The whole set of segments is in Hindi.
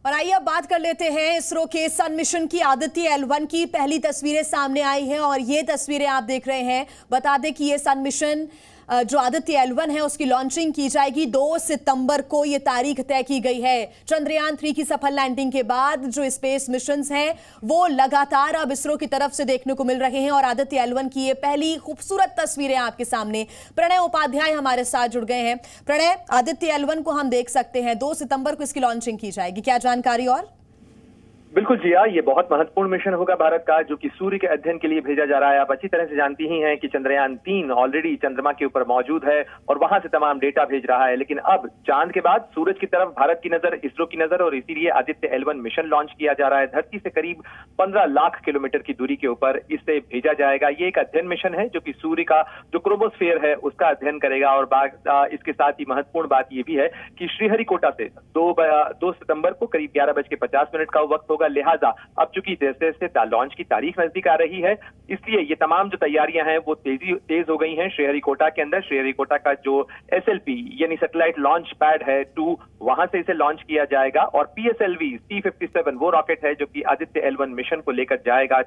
और आइए अब बात कर लेते हैं इसरो के सन मिशन की। आदित्य L1 की पहली तस्वीरें सामने आई हैं और ये तस्वीरें आप देख रहे हैं। बता दें कि ये सन मिशन जो आदित्य L1 है उसकी लॉन्चिंग की जाएगी 2 सितंबर को, ये तारीख तय की गई है। चंद्रयान 3 की सफल लैंडिंग के बाद जो स्पेस मिशंस हैं वो लगातार अब इसरो की तरफ से देखने को मिल रहे हैं और आदित्य L1 की ये पहली खूबसूरत तस्वीरें आपके सामने। प्रणय उपाध्याय हमारे साथ जुड़ गए हैं। प्रणय, आदित्य L1 को हम देख सकते हैं 2 सितंबर को इसकी लॉन्चिंग की जाएगी, क्या जानकारी? और बिल्कुल जिया, ये बहुत महत्वपूर्ण मिशन होगा भारत का, जो कि सूर्य के अध्ययन के लिए भेजा जा रहा है। आप अच्छी तरह से जानती ही हैं कि चंद्रयान 3 ऑलरेडी चंद्रमा के ऊपर मौजूद है और वहां से तमाम डेटा भेज रहा है, लेकिन अब चांद के बाद सूरज की तरफ भारत की नजर, इसरो की नजर, और इसीलिए आदित्य L1 मिशन लॉन्च किया जा रहा है। धरती से करीब 15 लाख किलोमीटर की दूरी के ऊपर इसे भेजा जाएगा। ये एक अध्ययन मिशन है जो कि सूर्य का जो क्रोमोस्फेयर है उसका अध्ययन करेगा। और इसके साथ ही महत्वपूर्ण बात यह भी है कि श्रीहरिकोटा से 2 सितंबर को करीब 11:50 का वक्त होगा। लिहाजा अब चूंकि जैसे जैसे लॉन्च की तारीख नजदीक आ रही है, इसलिए ये तमाम जो तैयारियां हैं वो तेज हो गई हैं श्रीहरिकोटा के अंदर। श्रीहरिकोटा का जो SLP यानी सैटेलाइट लॉन्च पैड है 2, वहां से इसे लॉन्च किया जाएगा। और PSLV C-57 वो रॉकेट है जो कि आदित्य L1 मिशन को लेकर जाएगा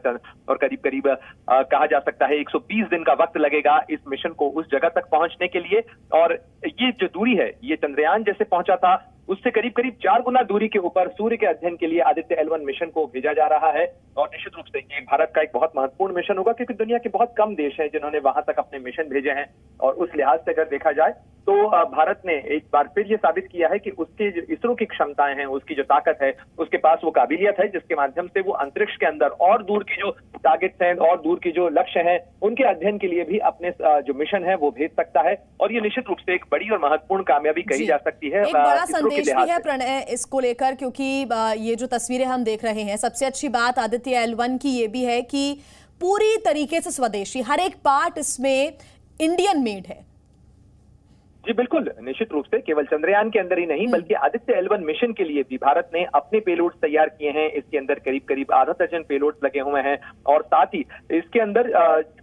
और करीब करीब कहा जा सकता है 120 दिन का वक्त लगेगा इस मिशन को उस जगह तक पहुंचने के लिए। और ये जो दूरी है, ये चंद्रयान जैसे पहुंचा था उससे करीब करीब 4 गुना दूरी के ऊपर सूर्य के अध्ययन के लिए आदित्य L1 मिशन को भेजा जा रहा है। और निश्चित रूप से ये भारत का एक बहुत महत्वपूर्ण मिशन होगा, क्योंकि दुनिया के बहुत कम देश हैं जिन्होंने वहां तक अपने मिशन भेजे हैं। और उस लिहाज से अगर देखा जाए तो भारत ने एक बार फिर ये साबित किया है कि उसके जो इसरो की क्षमताएं हैं, उसकी जो ताकत है, उसके पास वो काबिलियत है जिसके माध्यम से वो अंतरिक्ष के अंदर और दूर की जो टारगेट्स हैं और दूर की जो लक्ष्य हैं उनके अध्ययन के लिए भी अपने जो मिशन है वो भेज सकता है। और ये निश्चित रूप से एक बड़ी और महत्वपूर्ण कामयाबी कही जा सकती है। एक बड़ा संदेश भी है प्रणय इसको लेकर, क्योंकि ये जो तस्वीरें हम देख रहे हैं, सबसे अच्छी बात आदित्य L1 की ये भी है कि पूरी तरीके से स्वदेशी, हर एक पार्ट इसमें इंडियन मेड है। जी बिल्कुल, निश्चित रूप से केवल चंद्रयान के अंदर ही नहीं बल्कि आदित्य L1 मिशन के लिए भी भारत ने अपने पेलोड्स तैयार किए हैं। इसके अंदर करीब करीब आधा दर्जन पेलोड्स लगे हुए हैं और साथ ही इसके अंदर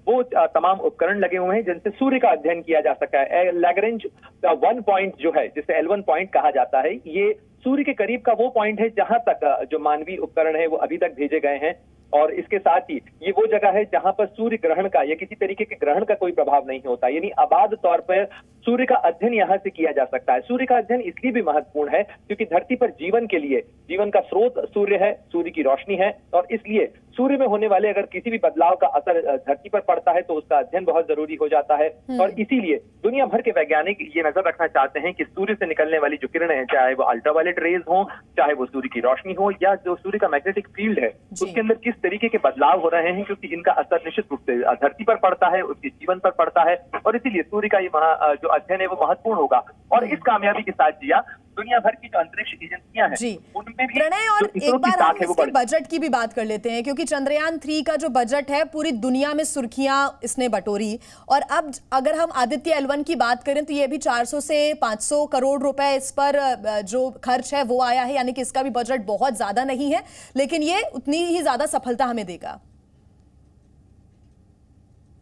वो तमाम उपकरण लगे हुए हैं जिनसे सूर्य का अध्ययन किया जा सकता है। लैग्रेंज 1 पॉइंट जो है, जिसे L1 पॉइंट कहा जाता है, ये सूर्य के करीब का वो पॉइंट है जहां तक जो मानवीय उपकरण है वो अभी तक भेजे गए हैं। और इसके साथ ही ये वो जगह है जहां पर सूर्य ग्रहण का या किसी तरीके के ग्रहण का कोई प्रभाव नहीं होता, यानी आबाद तौर पर सूर्य का अध्ययन यहां से किया जा सकता है। सूर्य का अध्ययन इसलिए भी महत्वपूर्ण है क्योंकि धरती पर जीवन के लिए जीवन का स्रोत सूर्य है, सूर्य की रोशनी है, और इसलिए सूर्य में होने वाले अगर किसी भी बदलाव का असर धरती पर पड़ता है तो उसका अध्ययन बहुत जरूरी हो जाता है। और इसीलिए दुनिया भर के वैज्ञानिक ये नजर रखना चाहते हैं कि सूर्य से निकलने वाली जो किरणें हैं, चाहे वो अल्ट्रावायलेट रेज हो, चाहे वो सूर्य की रोशनी हो, या जो सूर्य का मैग्नेटिक फील्ड है उसके अंदर किस तरीके के बदलाव हो रहे हैं, क्योंकि इनका असर निश्चित रूप से धरती पर पड़ता है, उसके जीवन पर पड़ता है। और इसीलिए सूर्य का ये जो अध्ययन है वो महत्वपूर्ण होगा। और इस कामयाबी के साथ जिया दुनिया भर की जो अंतरिक्ष एजेंसियां हैं उनमें भी प्रणय, और एक बार हम इसके बजट की भी बात कर लेते हैं, क्योंकि चंद्रयान 3 का जो बजट है पूरी दुनिया में सुर्खियां इसने बटोरी। और अब अगर हम आदित्य L1 की बात करें तो ये भी 400 से 500 करोड़ रुपए इस पर जो खर्च है वो आया है, यानी कि इसका भी बजट बहुत ज्यादा नहीं है, लेकिन ये उतनी ही ज्यादा सफलता हमें देगा।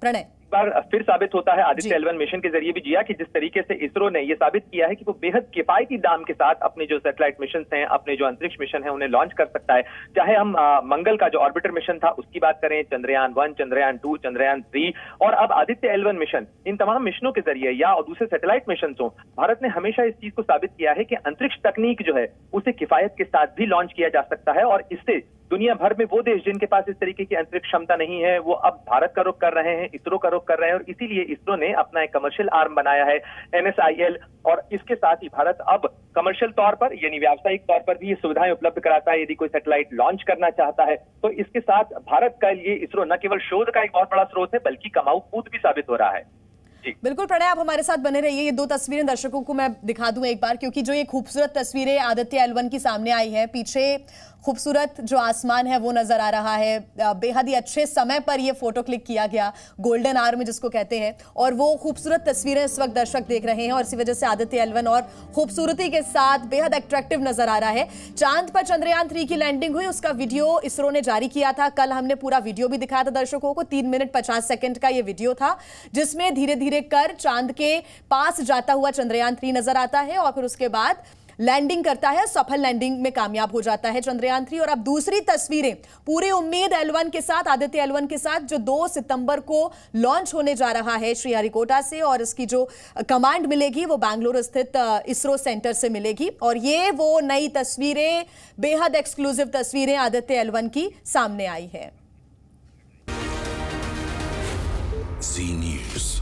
प्रणय, बार फिर साबित होता है आदित्य L1 मिशन के जरिए भी जिया कि जिस तरीके से इसरो ने ये साबित किया है कि वो बेहद किफायती दाम के साथ अपने जो सैटेलाइट मिशन हैं, अपने जो अंतरिक्ष मिशन है उन्हें लॉन्च कर सकता है। चाहे हम मंगल का जो ऑर्बिटर मिशन था उसकी बात करें, चंद्रयान 1, चंद्रयान 2, चंद्रयान 3 और अब आदित्य L1 मिशन, इन तमाम मिशनों के जरिए या और दूसरे सैटेलाइट मिशन हो, भारत ने हमेशा इस चीज को साबित किया है कि अंतरिक्ष तकनीक जो है उसे किफायत के साथ भी लॉन्च किया जा सकता है। और इससे दुनिया भर में वो देश जिनके पास इस तरीके की अंतरिक्ष क्षमता नहीं है वो अब भारत का रुख कर रहे हैं, इसरो का रुख कर रहे हैं। और इसीलिए इसरो ने अपना एक कमर्शियल आर्म बनाया है NSIL, और इसके साथ ही भारत अब कमर्शियल तौर पर यानी व्यावसायिक तौर पर भी ये सुविधाएं उपलब्ध कराता है। यदि कोई सैटेलाइट लॉन्च करना चाहता है तो इसके साथ भारत का लिए इसरो न केवल शोध का एक बहुत बड़ा स्रोत है बल्कि कमाऊ पूत भी साबित हो रहा है। बिल्कुल प्रणय, आप हमारे साथ बने रहिए। ये 2 तस्वीरें दर्शकों को मैं दिखा दूं एक बार, क्योंकि जो ये खूबसूरत तस्वीरें आदित्य L1 की सामने आई है, पीछे खूबसूरत जो आसमान है वो नजर आ रहा है। बेहद ही अच्छे समय पर ये फोटो क्लिक किया गया, गोल्डन आवर में जिसको कहते हैं, और वो खूबसूरत तस्वीरें इस वक्त दर्शक देख रहे हैं और इसी वजह से आदित्य L1 और खूबसूरती के साथ बेहद अट्रैक्टिव नजर आ रहा है। चांद पर चंद्रयान 3 की लैंडिंग हुई, उसका वीडियो इसरो ने जारी किया था। कल हमने पूरा वीडियो भी दिखाया था दर्शकों को, 3 मिनट 50 सेकंड का ये वीडियो था, जिसमें धीरे धीरे कर चांद के पास जाता हुआ चंद्रयान 3 नजर आता है और फिर उसके बाद लैंडिंग करता है, सफल लैंडिंग में कामयाब हो जाता है चंद्रयान 3। और अब दूसरी तस्वीरें पूरी उम्मीद L1 के साथ, आदित्य L1 के साथ, जो 2 सितंबर को लॉन्च होने जा रहा है श्रीहरिकोटा से, और इसकी जो कमांड मिलेगी वो बैंगलोर स्थित इसरो सेंटर से मिलेगी। और ये वो नई तस्वीरें, बेहद एक्सक्लूसिव तस्वीरें आदित्य L1 की सामने आई है। Z News।